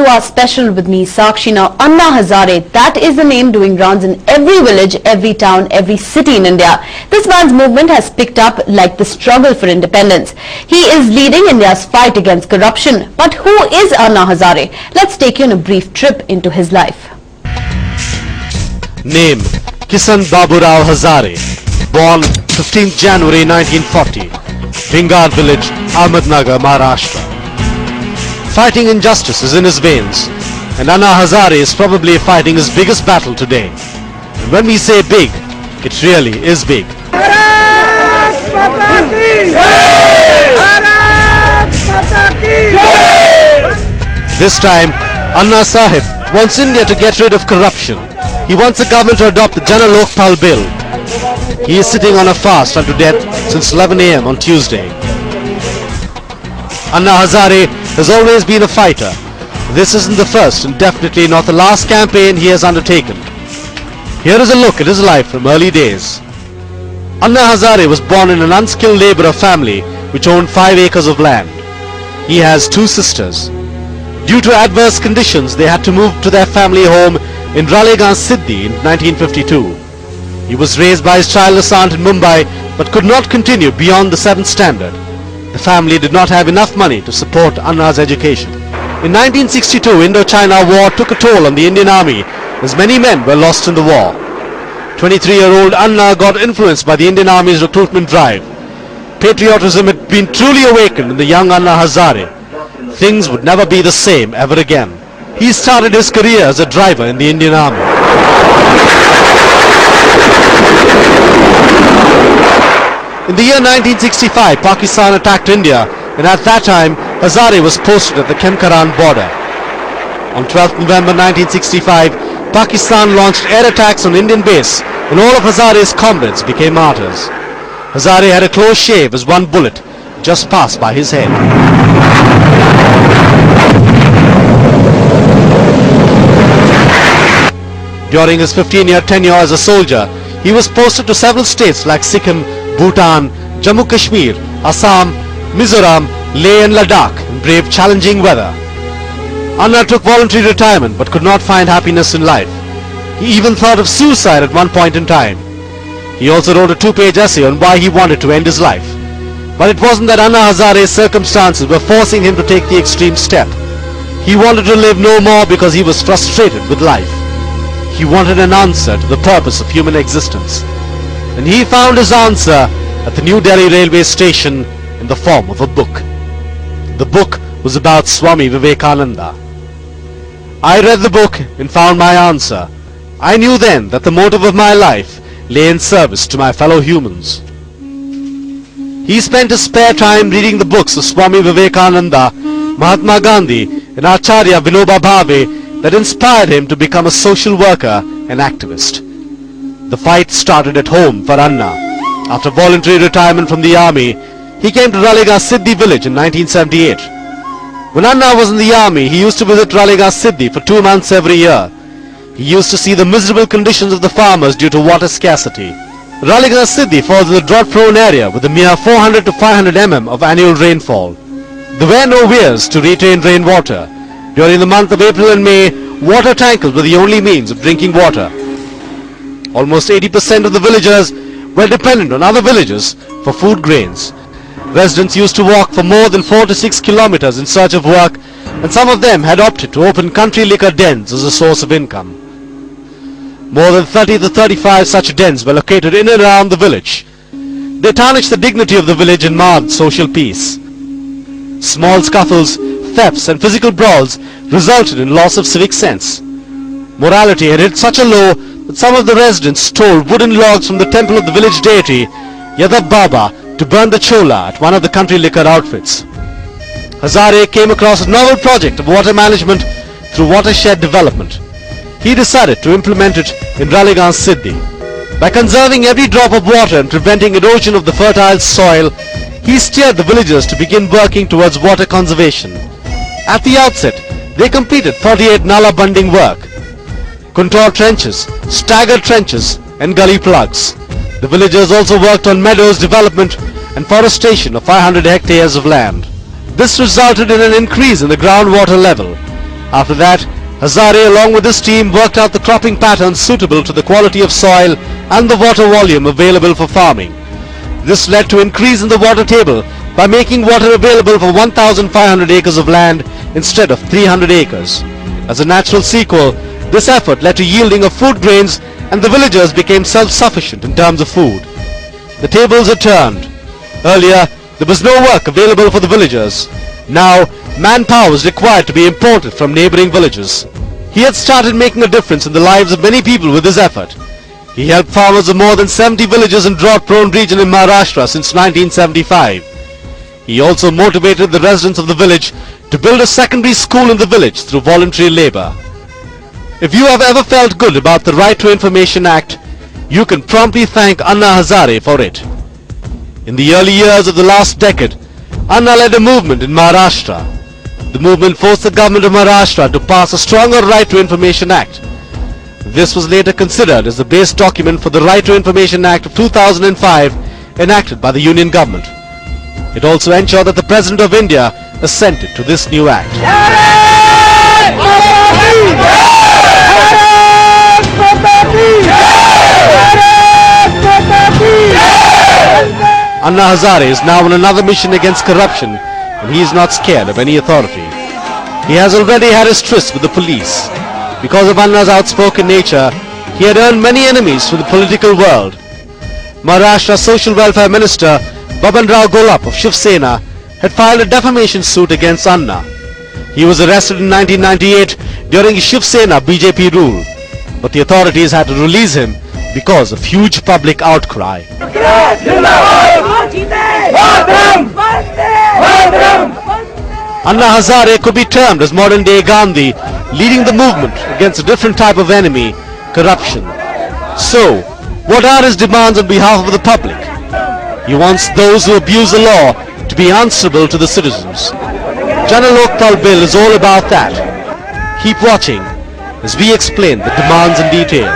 to our special with me, Sakshi. Now, Anna Hazare, that is the name doing rounds in every village, every town, every city in India. This man's movement has picked up like the struggle for independence. He is leading India's fight against corruption. But who is Anna Hazare? Let's take you on a brief trip into his life. Name: Kisan Baburao Hazare. Born 15th January 1940. Bhingar village, Ahmednagar, Maharashtra. Fighting injustice is in his veins, and Anna Hazare is probably fighting his biggest battle today. And when we say big, it really is big. This time, Anna Sahib wants India to get rid of corruption. He wants the government to adopt the Jana Lokpal bill. He is sitting on a fast unto death since 11 AM on Tuesday. Anna Hazare has always been a fighter. This isn't the first and definitely not the last campaign he has undertaken. Here is a look at his life from early days. Anna Hazare was born in an unskilled labourer family which owned 5 acres of land. He has 2 sisters. Due to adverse conditions, they had to move to their family home in Ralegaon, Siddi in 1952. He was raised by his childless aunt in Mumbai but could not continue beyond the 7th standard. The family did not have enough money to support Anna's education. In 1962, Indo-China War took a toll on the Indian Army as many men were lost in the war. 23-year-old Anna got influenced by the Indian Army's recruitment drive. Patriotism had been truly awakened in the young Anna Hazare. Things would never be the same ever again. He started his career as a driver in the Indian Army. In the year 1965, Pakistan attacked India, and at that time, Hazare was posted at the Kemkaran border. On 12th November 1965, Pakistan launched air attacks on Indian base, and all of Hazare's comrades became martyrs. Hazare had a close shave as one bullet just passed by his head. During his 15-year tenure as a soldier, he was posted to several states like Sikkim, Bhutan, Jammu Kashmir, Assam, Mizoram, Leh and Ladakh and braved challenging weather. Anna took voluntary retirement but could not find happiness in life. He even thought of suicide at one point in time. He also wrote a 2-page essay on why he wanted to end his life. But it wasn't that Anna Hazare's circumstances were forcing him to take the extreme step. He wanted to live no more because he was frustrated with life. He wanted an answer to the purpose of human existence. And he found his answer at the New Delhi railway station in the form of a book. The book was about Swami Vivekananda. I read the book and found my answer. I knew then that the motive of my life lay in service to my fellow humans. He spent his spare time reading the books of Swami Vivekananda, Mahatma Gandhi and Acharya Vinoba Bhave that inspired him to become a social worker and activist. The fight started at home for Anna. After voluntary retirement from the army, he came to Ralegaon Siddi village in 1978. When Anna was in the army, he used to visit Ralegaon Siddi for 2 months every year. He used to see the miserable conditions of the farmers due to water scarcity. Ralegaon Siddi falls in a drought-prone area with a mere 400 to 500 mm of annual rainfall. There were no weirs to retain rainwater. During the month of April and May, water tankers were the only means of drinking water. Almost 80% of the villagers were dependent on other villages for food grains. Residents used to walk for more than 4 to 6 kilometers in search of work, and some of them had opted to open country liquor dens as a source of income. More than 30 to 35 such dens were located in and around the village. They tarnished the dignity of the village and marred social peace. Small scuffles, thefts and physical brawls resulted in loss of civic sense. Morality had hit such a low that some of the residents stole wooden logs from the temple of the village deity, Yadav Baba, to burn the chola at one of the country liquor outfits. Hazare came across a novel project of water management through watershed development. He decided to implement it in Ralegaon Siddi. By conserving every drop of water and preventing erosion of the fertile soil, he steered the villagers to begin working towards water conservation. At the outset, they completed 48 Nala bunding work, contour trenches, staggered trenches and gully plugs. The villagers also worked on meadows development and forestation of 500 hectares of land. This resulted in an increase in the groundwater level. After that, Hazare along with his team worked out the cropping patterns suitable to the quality of soil and the water volume available for farming. This led to increase in the water table by making water available for 1,500 acres of land instead of 300 acres. As a natural sequel, this effort led to yielding of food grains and the villagers became self-sufficient in terms of food. The tables are turned. Earlier, there was no work available for the villagers. Now, manpower was required to be imported from neighboring villages. He had started making a difference in the lives of many people with his effort. He helped farmers of more than 70 villages in drought-prone region in Maharashtra since 1975. He also motivated the residents of the village to build a secondary school in the village through voluntary labor. If you have ever felt good about the Right to Information Act, you can promptly thank Anna Hazare for it. In the early years of the last decade, Anna led a movement in Maharashtra. The movement forced the government of Maharashtra to pass a stronger Right to Information Act. This was later considered as the base document for the Right to Information Act of 2005 enacted by the Union government. It also ensured that the President of India assented to this new act. Anna Hazare is now on another mission against corruption and he is not scared of any authority. He has already had his tryst with the police. Because of Anna's outspoken nature, he had earned many enemies from the political world. Maharashtra Social Welfare Minister Baban Rao Golap of Shiv Sena had filed a defamation suit against Anna. He was arrested in 1998 during Shiv Sena BJP rule, but the authorities had to release him because of huge public outcry. Anna Hazare could be termed as modern-day Gandhi, leading the movement against a different type of enemy, corruption. So, what are his demands on behalf of the public? He wants those who abuse the law to be answerable to the citizens. Jana Lokpal Bill is all about that. Keep watching as we explain the demands in detail.